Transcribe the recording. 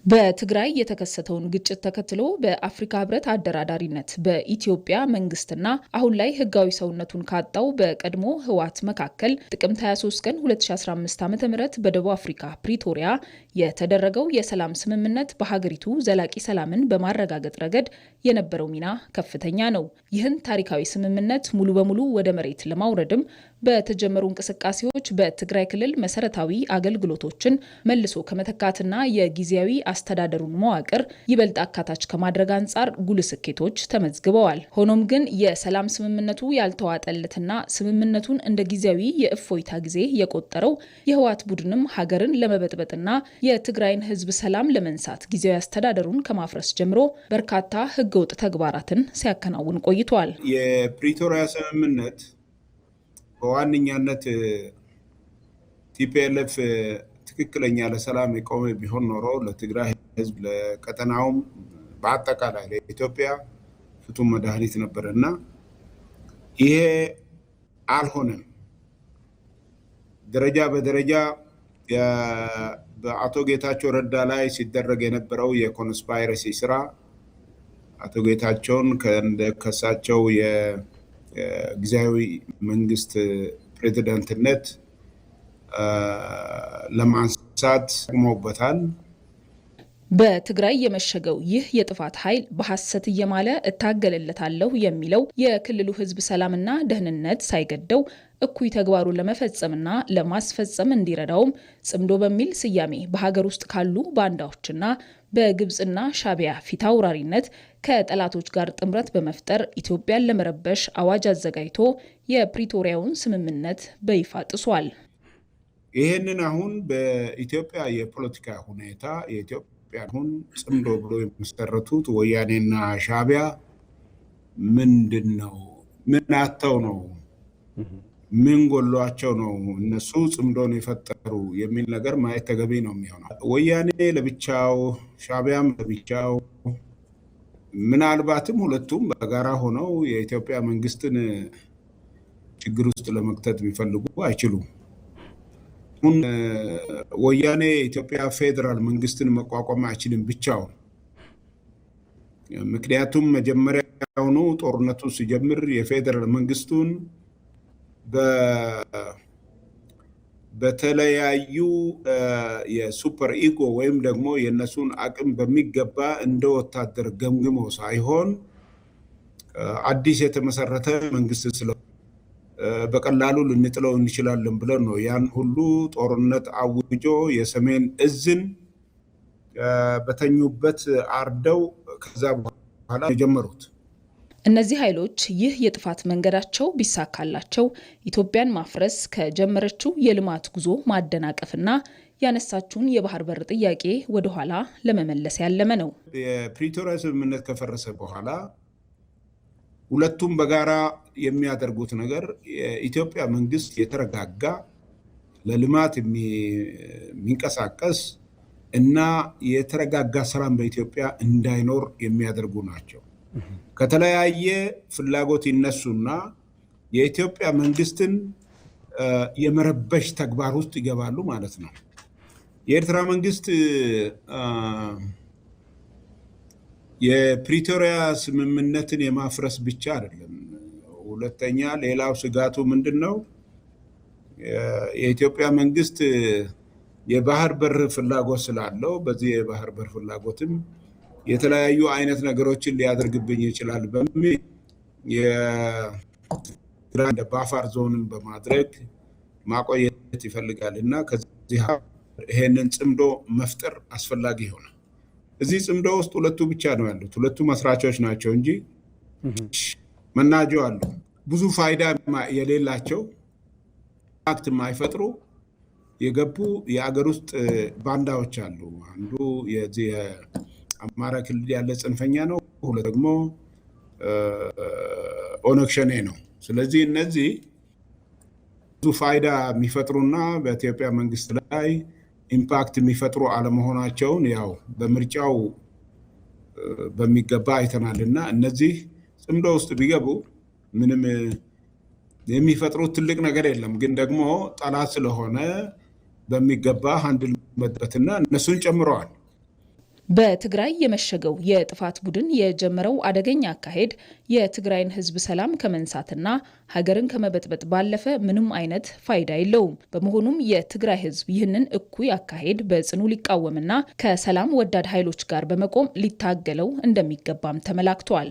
በትግራይ የተከሰተውን ግጭት ተከትሎ በአፍሪካ ህብረት አደራዳሪነት በኢትዮጵያ መንግስትና አሁን ላይ ህጋዊ ሰውነቱን ካጣው በቀድሞ ህወሓት መካከል ጥቅምት 23 ቀን 2015 ዓ.ም በደቡብ አፍሪካ ፕሪቶሪያ የተደረገው የሰላም ስምምነት በሀገሪቱ ዘላቂ ሰላምን በማረጋገጥ ረገድ የነበረው ሚና ከፍተኛ ነው። ይህን ታሪካዊ ስምምነት ሙሉ በሙሉ ወደ መሬት ለማውረድም በተጀመሩ እንቅስቃሴዎች በትግራይ ክልል መሰረታዊ አገልግሎቶችን መልሶ ከመተካትና የጊዜያዊ አስተዳደሩን መዋቅር ይበልጥ አካታች ከማድረግ አንጻር ጉልህ ስኬቶች ተመዝግበዋል። ሆኖም ግን የሰላም ስምምነቱ ያልተዋጠለትና ስምምነቱን እንደ ጊዜያዊ የእፎይታ ጊዜ የቆጠረው የህወሓት ቡድንም ሀገርን ለመበጥበጥና የትግራይን ህዝብ ሰላም ለመንሳት ጊዜያዊ አስተዳደሩን ከማፍረስ ጀምሮ በርካታ ህገወጥ ተግባራትን ሲያከናውን ቆይቷል። የፕሪቶሪያ ስምምነት በዋነኛነት ቲፒኤልኤፍ ትክክለኛ ለሰላም የቆመ ቢሆን ኖሮ ለትግራይ ህዝብ ለቀጠናውም በአጠቃላይ ለኢትዮጵያ ፍቱን መድኃኒት ነበርና ይሄ አልሆነም። ደረጃ በደረጃ በአቶ ጌታቸው ረዳ ላይ ሲደረግ የነበረው የኮንስፓይረሲ ስራ አቶ ጌታቸውን ከሳቸው የጊዜያዊ መንግስት ፕሬዝዳንትነት ለማንሳት ተጠቅመውበታል። በትግራይ የመሸገው ይህ የጥፋት ኃይል በሐሰት እየማለ እታገልለታለሁ የሚለው የክልሉ ህዝብ ሰላምና ደህንነት ሳይገደው እኩይ ተግባሩን ለመፈጸምና ለማስፈጸም እንዲረዳውም ጽምዶ በሚል ስያሜ በሀገር ውስጥ ካሉ ባንዳዎችና በግብጽና ሻቢያ ፊት አውራሪነት ከጠላቶች ጋር ጥምረት በመፍጠር ኢትዮጵያን ለመረበሽ አዋጅ አዘጋጅቶ የፕሪቶሪያውን ስምምነት በይፋ ጥሷል። ይህንን አሁን በኢትዮጵያ የፖለቲካ ሁኔታ የኢትዮጵያ አሁን ጽምዶ ብሎ የመሰረቱት ወያኔና ሻቢያ ምንድን ነው? ምን አተው ነው? ምን ጎሏቸው ነው እነሱ ጽምዶን የፈጠሩ የሚል ነገር ማየት ተገቢ ነው የሚሆነው። ወያኔ ለብቻው፣ ሻቢያም ለብቻው፣ ምናልባትም ሁለቱም በጋራ ሆነው የኢትዮጵያ መንግስትን ችግር ውስጥ ለመክተት ቢፈልጉ አይችሉም። ወያኔ የኢትዮጵያ ፌዴራል መንግስትን መቋቋም አይችልም ብቻውን። ምክንያቱም መጀመሪያውኑ ጦርነቱ ሲጀምር የፌዴራል መንግስቱን በተለያዩ የሱፐር ኢጎ ወይም ደግሞ የነሱን አቅም በሚገባ እንደ ወታደር ገምግሞ ሳይሆን አዲስ የተመሰረተ መንግስት ስለሆነ በቀላሉ ልንጥለው እንችላለን ብለን ነው ያን ሁሉ ጦርነት አውጆ የሰሜን እዝን በተኙበት አርደው ከዛ በኋላ የጀመሩት። እነዚህ ኃይሎች ይህ የጥፋት መንገዳቸው ቢሳካላቸው ኢትዮጵያን ማፍረስ ከጀመረችው የልማት ጉዞ ማደናቀፍና ያነሳችውን የባህር በር ጥያቄ ወደኋላ ለመመለስ ያለመ ነው። የፕሪቶሪያ ስምምነት ከፈረሰ በኋላ ሁለቱም በጋራ የሚያደርጉት ነገር የኢትዮጵያ መንግስት የተረጋጋ ለልማት የሚንቀሳቀስ እና የተረጋጋ ሰላም በኢትዮጵያ እንዳይኖር የሚያደርጉ ናቸው። ከተለያየ ፍላጎት ይነሱና የኢትዮጵያ መንግስትን የመረበሽ ተግባር ውስጥ ይገባሉ ማለት ነው። የኤርትራ መንግስት የፕሪቶሪያ ስምምነትን የማፍረስ ብቻ አይደለም። ሁለተኛ ሌላው ስጋቱ ምንድን ነው? የኢትዮጵያ መንግስት የባህር በር ፍላጎት ስላለው በዚህ የባህር በር ፍላጎትም የተለያዩ አይነት ነገሮችን ሊያደርግብኝ ይችላል በሚል እንደ ባፋር ዞንን በማድረግ ማቆየት ይፈልጋል እና ከዚህ ይሄንን ጽምዶ መፍጠር አስፈላጊ ይሆናል። እዚህ ጽምዶ ውስጥ ሁለቱ ብቻ ነው ያሉት። ሁለቱ መስራቾች ናቸው እንጂ መናጆ አሉ። ብዙ ፋይዳ የሌላቸው አክት የማይፈጥሩ የገቡ የአገር ውስጥ ባንዳዎች አሉ። አንዱ የዚህ አማራ ክልል ያለ ጽንፈኛ ነው፣ ሁለት ደግሞ ኦነግ ሸኔ ነው። ስለዚህ እነዚህ ብዙ ፋይዳ የሚፈጥሩና በኢትዮጵያ መንግስት ላይ ኢምፓክት የሚፈጥሩ አለመሆናቸውን ያው በምርጫው በሚገባ አይተናልና እነዚህ ጽምዶ ውስጥ ቢገቡ ምንም የሚፈጥሩት ትልቅ ነገር የለም። ግን ደግሞ ጠላት ስለሆነ በሚገባ ሃንድል መጥበትና እነሱን ጨምረዋል። በትግራይ የመሸገው የጥፋት ቡድን የጀመረው አደገኛ አካሄድ የትግራይን ሕዝብ ሰላም ከመንሳትና ሀገርን ከመበጥበጥ ባለፈ ምንም አይነት ፋይዳ የለውም። በመሆኑም የትግራይ ሕዝብ ይህንን እኩይ አካሄድ በጽኑ ሊቃወምና ከሰላም ወዳድ ኃይሎች ጋር በመቆም ሊታገለው እንደሚገባም ተመላክቷል።